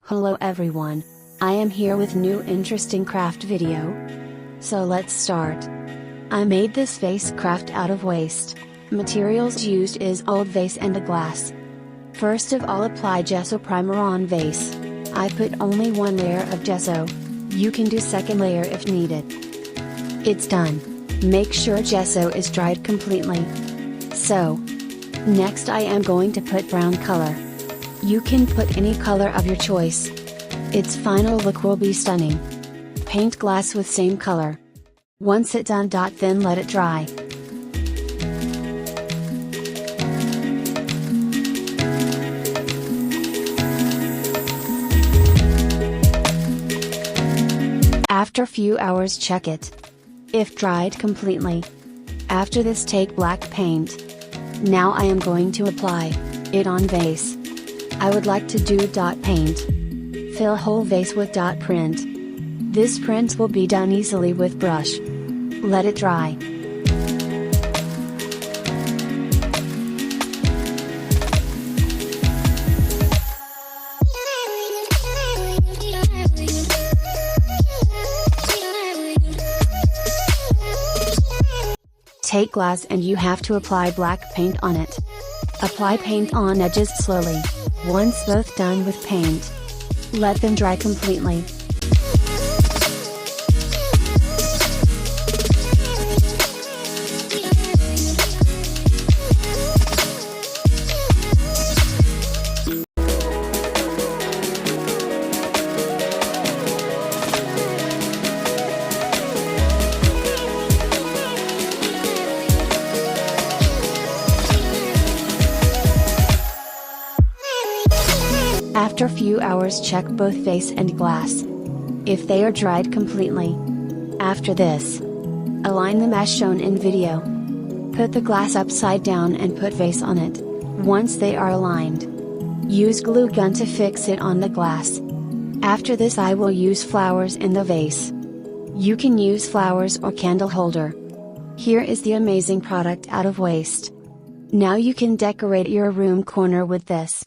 Hello everyone, I am here with new interesting craft video. So let's start. I made this vase craft out of waste. Materials used is old vase and a glass. First of all, apply gesso primer on vase. I put only one layer of gesso. You can do second layer if needed. It's done. Make sure gesso is dried completely. So, next I am going to put brown color. You can put any color of your choice. Its final look will be stunning. Paint glass with same color. Once it's done, then let it dry. After few hours, check it. If dried completely. After this, take black paint. Now I am going to apply it on vase. I would like to do dot paint. Fill whole vase with dot print. This print will be done easily with brush. Let it dry. Take glass and you have to apply black paint on it. Apply paint on edges slowly. Once both done with paint, let them dry completely. After few hours, check both vase and glass. If they are dried completely. After this, align them as shown in video. Put the glass upside down and put vase on it. Once they are aligned, use glue gun to fix it on the glass. After this, I will use flowers in the vase. You can use flowers or candle holder. Here is the amazing product out of waste. Now you can decorate your room corner with this.